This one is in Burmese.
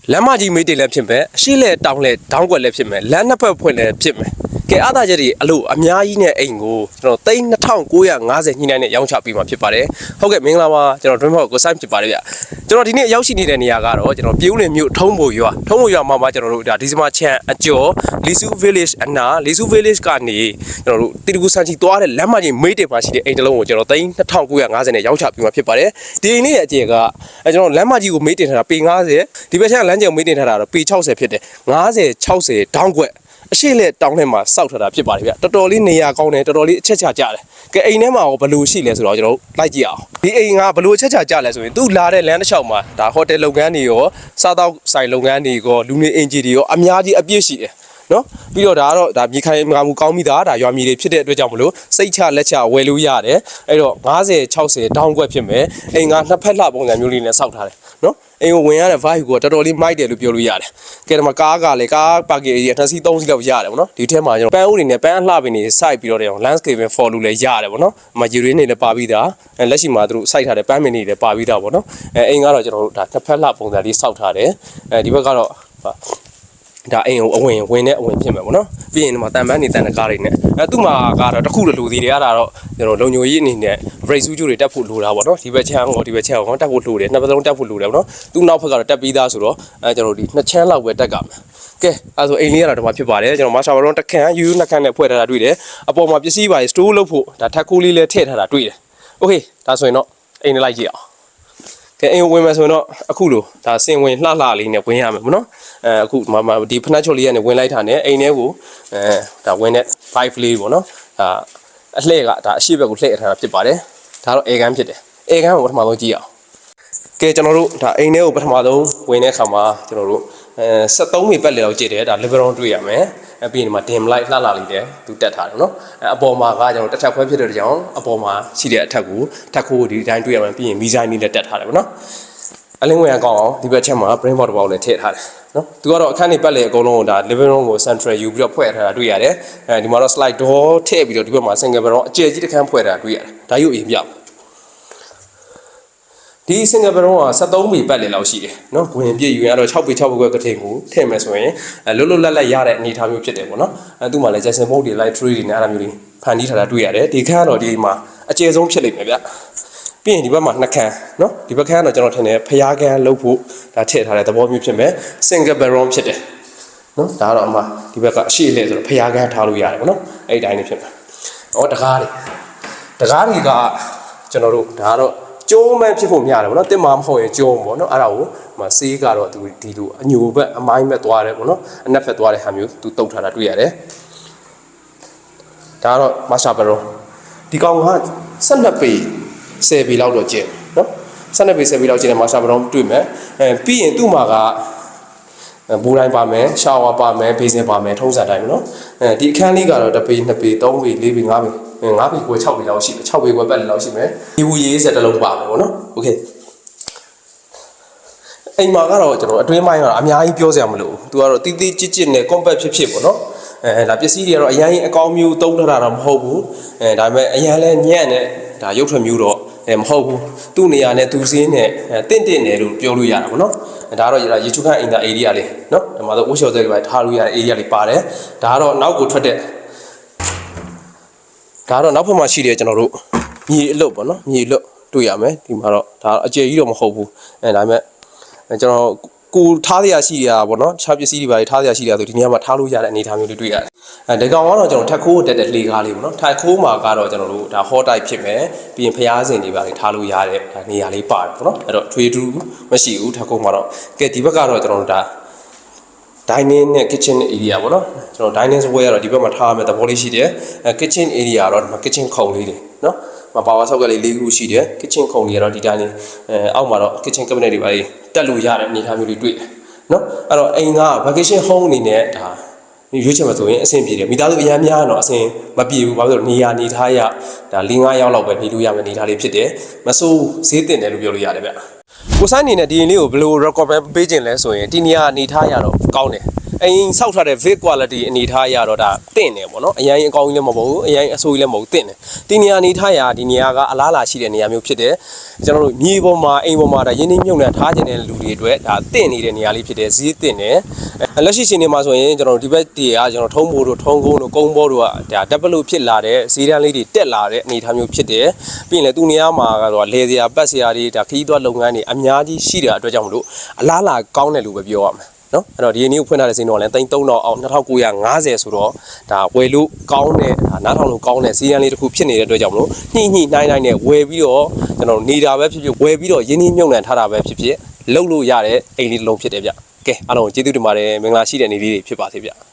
လမ်းမကြီးမေးတယ်လည်းဖြစ်မယ်အရှိလဲတောင်းလဲဒေါင်းကွက်လည်းဖြစ်မယ်လမ်းနှစ်ဖက်ဖွင့်လည်းဖြစ်မယ်ကဲအားသာချက်တွေအလို့အများကြီးနဲ့အိမ်ကိုကျွန်တော်3950ညှိနှိုင်းနဲ့ရောင်းချပေးမှာဖြစ်ပါတယ်ဟုတ်ကဲ့မင်္ဂလာပါကျွန်တော် dream house ကိုစိုင်းဖြစ်ပါတယ်ဗျကျွန်တော်ဒီနေ့ရောက်ရှိနေတဲ့နေရာကတော့ကျွန်တော်ပြည်ဦးလွင်မြို့ထုံးဘိုရွာမှာကျွန်တော်တို့ဒါဒီဇမာချန်အကျော်လီစု village အနာလီစု village ကနေကျွန်တော်တို့တီတကူစန်ချီသွားတဲ့လမ်းမကြီးမေးတယ်မှာရှိတဲ့အိမ်တစ်လုံးကိုကျွန်တော်3950နဲ့ရောင်းချပေးမှာဖြစ်ပါတယ်ဒီအိမ်လေးရဲ့အကျယ်ကကျွန်တော်လမ်းမကြီးကိုမေးတင်ထားတာပေ90ဒီဘက်ချမ်းလမ်းကျယ်မေးတင်ထားတာတော့ပေ60ဖြစ်တယ်50 60ဒေါင်းကွက်အရှိလက်တောင်းထဲမှာစောက်ထားတာဖြစ်ပါတယ်ဗျတော်တော်လေးနေရာကောင်းတယ်တော်တော်လေးအချက်ချကြတယ်ကဲအိမ်ထဲမှာဘယ်လိုရှိလဲဆိုတော့ကျွန်တော်လိုက်ကြည့်အောင်ဒီအိမ်ကဘယ်လိုအချက်ချကြလဲဆိုရင်သူ့လာတဲ့လမ်းတစ်လျှောက်မှာဒါဟိုတယ်လုပ်ငန်းတွေရောစားတောက်ဆိုင်လုပ်ငန်းတွေရောလူနေအင်ဂျီတွေရောအများကြီးအပြည့်ရှိတယ်နော်ပြီးတော့ဒါကတော့ဒါမြေခိုင်ငါမှုကောင်းပြီးသားဒါရွာမြေတွေဖြစ်တဲ့အတွက်ကြောင့်မလို့စိတ်ချလက်ချဝယ်လို့ရတယ်အဲ့တော့50 60ဒေါင်းကွက်ဖြစ်မယ်အိမ်ကနှစ်ဖက်လှပုံစံမျိုးလေးနဲ့စောက်ထားတယ်နော်အိမ်ကိုဝင်ရတဲ့ vibe ကိုတော်တော်လေးမိုက်တယ်လို့ပြောလို့ရတယ်ကဲဒီမှာကားကလည်းကားပါကင်ကြီး2စီး3စီးလောက်ရတယ်ဗောနော်ဒီထဲမှာကျွန်တော်ပန်းဦးတွေနဲ့ပန်းအလှပင်တွေစိုက်ပြီးတော့တဲ့ landscape for လို့လည်းရတယ်ဗောနော်အမရေရင်းတွေလည်းပါပြီးသားလက်ရှိမှာသူတို့စိုက်ထားတဲ့ပန်းပင်တွေလည်းပါပြီးသားဗောနော်အိမ်ကတော့ကျွန်တော်တို့ဒါတစ်ဖက်လှပုံစံလေးစောက်ထားတယ်ဒီဘက်ကတော့ဒါအိမ်ကိုအဝင်ဖြစ်မယ်ဗောနော်ပြီးရင်ဒီမှာတန်ပန်းနေတန်တကားတွေနဲ့သူ့မှာကတော့တခုလိုသေးတယ်အဲ့ဒါတော့ကျွန်တော်လုံညိုကြီးအနေနဲ့ brake shoe တွေတက်ဖို့လိုတာဗောနော်ဒီဘက်ချမ်းကောတက်ဖို့လိုတယ်နှစ်ပတ်လုံးတက်ဖို့လိုတယ်ဗောနော်သူ့နောက်ဘက်ကတော့တက်ပြီးသားဆိုတော့ကျွန်တော်ဒီနှစ်ချမ်းလောက်ပဲတက်ကမယ်ကဲအဲ့ဆိုအိမ်လေးကတော့ဒီမှာဖြစ်ပါတယ်ကျွန်တော်မာရှာဘရွန်တစ်ခန့်ယူနှစ်ခန့်နဲ့ဖွဲ့ထားတာတွေ့တယ်အပေါ်မှာပစ္စည်းပါ store လုပ်ဖို့ဒါထက်ခိုးလေးလည်းထည့်ထားတာတွေ့တယ်โอเคဒါဆိုရင်တော့အိမ်နဲ့လိုက်ကြည့်အောင်ကဲအိမ်ဝင်မယ်ဆိုရင်တော့အခုလိုဒါစင်ဝင်လှလေးနဲ့ဝင်ရမယ်ဗောနော်အခုဒီဖနက်ချော်လေးကနေဝင်လိုက်တာနဲ့အိမ်ထဲကိုဒါဝင်တဲ့ five လေးဗောနော်ဒါအလှည့်ကဒါအရှိဘက်ကိုလှည့်ထားတာဖြစ်ပါတယ်ဒါတော့အေကန်းဖြစ်တယ်အေကန်းကိုပထမဆုံးကြည့်အောင်ကဲကျွန်တော်တို့ဒါအိမ်ထဲကိုပထမဆုံးဝင်တဲ့အခါမှာကျွန်တော်တို့73မိပတ်လေလောက်ကြည့်တယ်ဒါ liberal တွေ့ရမယ်ပြီးရင်ဒီမှာ dim light လှလေးတဲ့သူတက်ထားတယ်နော်အပေါ်မှာကကျွန်တော်တစ်ထပ်ခွဲဖြစ်တဲ့ကြောင်အပေါ်မှာရှိတဲ့အထက်ကိုထက်ခိုးဒီတိုင်းတွေ့ရမယ်ပြီးရင်မီဇိုင်းလေးလည်းတက်ထားတယ်ဗောနော်အလင်းဝင်ကောင်းအောင်ဒီဘက်ချက်မှာ brain board ဘောက်လည်းထည့်ထားတယ်နော်သူကတော့အခန်းနေပတ်လေအကုန်လုံးကိုဒါ living room ကို central ယူပြီးတော့ဖွဲ့ထားတာတွေ့ရတယ်ဒီမှာတော့ slide door ထည့်ပြီးတော့ဒီဘက်မှာ single bedroom အကျယ်ကြီးတစ်ခန်းဖွဲ့ထားတာတွေ့ရတယ်ဒါရုပ်အရင်ပြဒီ single bedroom က73ပေပတ်လေလောက်ရှိတယ်နော်ဝင်ပြည့်ယူရတော့6ပေ6ပေခွဲကထိန်ကိုထည့်မယ်ဆိုရင်လွတ်လွတ်လပ်လပ်ရတဲ့အနေအထားမျိုးဖြစ်တယ်ပေါ့နော်သူ့မှာလည်း Jackson Bolt တွေ light tree တွေနဲ့အဲ့လိုမျိုးတွေဖန်တီးထားတာတွေ့ရတယ်ဒီခန်းကတော့ဒီမှာအကျယ်ဆုံးဖြစ်လိမ့်မယ်ဗျပြီးရင်ဒီဘက်မှာနှစ်ခန်းနော်ဒီဘက်ခန်းကတော့ကျွန်တော်ထင်တယ်ဖျားခန်းလုပ်ဖို့ဒါထည့်ထားတဲ့သဘောမျိုးဖြစ်မယ် single bedroom ဖြစ်တယ်နော်ဒါကတော့အမဒီဘက်ကအရှိလေဆိုတော့ဖျားခန်းထားလို့ရတယ်ပေါ့နော်အဲ့ဒီတိုင်းနေဖြစ်မယ်ဩတကားတွေကကျွန်တော်တို့ဒါကတော့ကျုံးမဲ့ဖြစ်ဖို့များတယ်ဗောနော်တင်မှာမဟုတ်ရင်ကျုံးဗောနော်အဲ့ဒါကိုဆေးကတော့သူဒီလိုအညိုဘက်အမိုင်းဘက်သွားတယ်ဗောနော်အနက်ဘက်သွားတဲ့ဟာမျိုးသူတုတ်ထားတာတွေ့ရတယ်ဒါကတော့မာရှာဘရောဒီကောင်က12ပေ10ပေလောက်တော့ကျင်းနော်12ပေ10ပေလောက်ကျင်းတဲ့မာရှာဘရောတွေ့မယ်ပြီးရင်သူ့မှာကဘူတိုင်းပါမယ်ရှာဝါပါမယ်ဘေးစင်ပါမယ်ထုံးစံတိုင်းဗောနော်ဒီအခန်းလေးကတော့1ပေ2ပေ3ပေ4ပေ5ပေ5ပေခွဲ6ပေလောက်ရှိတယ်6ပေခွဲပတ်လောက်ရှိမယ်ဒီဘူးရေးစက်တစ်လုံးပါမယ်ဗောနော်โอเคအိမ်မှာကတော့ကျွန်တော်အတွင်းပိုင်းကတော့အများကြီးပြောစရာမလိုဘူးသူကတော့တီးတီးကြစ်ကြစ်နဲ့ compact ဖြစ်ဗောနော်ဒါပစ္စည်းတွေကတော့အရင်အကောင်းမျိုးသုံးထားတာတော့မဟုတ်ဘူးဒါပေမဲ့အရင်လဲညံ့နဲ့ဒါရုပ်ထွက်မျိုးတော့မဟုတ်ဘူးသူ့နေရာနဲ့သူစင်းနဲ့တင့်တယ်လို့ပြောလို့ရတာဗောနော်ဒါကတော့ရေချိုးခန့်အင်တာ area လေးနော်ဒီမှာဆိုဝှက်လျှော်တဲ့တွေထားလို့ရတဲ့ area လေးပါတယ်ဒါကတော့နောက်ကိုထွက်တဲ့ဒါကတော့နောက်ဖက်မှာရှိတယ်ကျွန်တော်တို့မြေအလွတ်ပေါ့နော်မြေအလွတ်တွေ့ရမယ်ဒီမှာတော့ဒါအကျယ်ကြီးတော့မဟုတ်ဘူးဒါပေမဲ့ကျွန်တော်ကိုထားရရှိရတာပေါ့နော်ခြားပစ္စည်းတွေပါထားရရှိရဆိုဒီနေရာမှာထားလို့ရတဲ့အနေအထားမျိုးတွေတွေ့ရတယ်ဒီကောင်ကတော့ကျွန်တော်ထက်ခိုးတက်တဲ့လေကားလေးပေါ့နော်ထက်ခိုးမှာကတော့ကျွန်တော်တို့ဒါ hot type ဖြစ်မယ်ပြီးရင်ဖျားစင်တွေပါထားလို့ရတဲ့ဒါနေရာလေးပါတယ်ပေါ့နော်အဲ့တော့ထွေးထူးမရှိဘူးထက်ခိုးမှာတော့ကဲဒီဘက်ကတော့ကျွန်တော်တို့ဒါ dining နဲ့ kitchen area ပေါ့နော်ကျွန်တော် dining square ကတော့ဒီဘက်မှာထားရမယ်သဘောလေးရှိတယ်kitchen area ကတော့ဒီမှာ kitchen ခုံလေးတွေနော်ပါဝါဆောက်ကလေး၄ခုရှိတယ် kitchen ခုံတွေကတော့ဒီတိုင်းလေးအောက်မှာတော့ kitchen cabinet တွေပါတက်လို့ရတဲ့အနေအထားမျိုးတွေတွေ့တယ်နော်အဲ့တော့အိမ်က vacation home အနေနဲ့ဒါရွေးချယ်မှာဆိုရင်အဆင်ပြေတယ်မိသားစုအများများတော့အဆင်မပြေဘူးဘာလို့လဲနေရာနေထားရဒါ၄၅ရောက်လောက်ပဲနေလို့ရမယ်နေထားလေးဖြစ်တယ်မဆိုးဈေးတင်တယ်လို့ပြောလို့ရတယ်ဗျကိုဆိုင်အနေနဲ့ဒီရင်လေးကိုဘယ်လို recommend ပေးခြင်းလဲဆိုရင်ဒီနေရာနေထားရတော့ကောင်းတယ် အိမ်ဆောက်ထားတဲ့ vid quality အနေထားရတော့ဒါတင့်တယ်ပေါ့နော်အရင်အကောင်းကြီးလည်းမဟုတ်ဘူးအရင်အဆိုးကြီးလည်းမဟုတ်တင့်တယ်ဒီနေရာအနေထားရဒီနေရာကအလားလာရှိတဲ့နေရာမျိုးဖြစ်တယ်ကျွန်တော်တို့မြေပေါ်မှာအိမ်ပေါ်မှာဒါရင်းနှီးမြုပ်နှံထားခြင်းတဲ့လူတွေအတွက်ဒါတင့်နေတဲ့နေရာလေးဖြစ်တယ်ဈေးတင့်တယ်လက်ရှိရှင်နေမှာဆိုရင်ကျွန်တော်တို့ဒီဘက်တည်းကကျွန်တော်ထုံးမိုးတို့ထုံးကုန်းတို့ကုန်းဘောတို့ကဒါတက်ပလို့ဖြစ်လာတဲ့ဈေးတန်းလေးတွေတက်လာတဲ့အနေထားမျိုးဖြစ်တယ်ပြီးရင်လည်းသူနေရာမှာကတော့လေစရာပတ်စရာတွေဒါခီးသွွားလုပ်ငန်းတွေအများကြီးရှိတဲ့အတွက်ကြောင့်မလို့အလားလာကောင်းတယ်လို့ပဲပြောရမှာနော်အဲ့တော့ဒီနေ့ဖွင့်ထားတဲ့စင်းတော့လည်း3,000အောင်2950ဆိုတော့ဒါဝယ်လို့ကောင်းတဲ့ဒါနားထောင်လို့ကောင်းတဲ့စီးရန်လေးတစ်ခုဖြစ်နေတဲ့အတွက်ကြောင့်မလို့ညှိနှိုင်းနဲ့ဝယ်ပြီးတော့ကျွန်တော်နေတာပဲဖြစ်ဖြစ်ဝယ်ပြီးတော့ရင်းနှီးမြုပ်နှံထားတာပဲဖြစ်ဖြစ်လုပ်လို့ရတဲ့အိမ်လေးတစ်လုံးဖြစ်တယ်ဗျကဲအားလုံးကျေးဇူးတင်ပါတယ်မင်္ဂလာရှိတဲ့နေ့လေးတွေဖြစ်ပါစေဗျ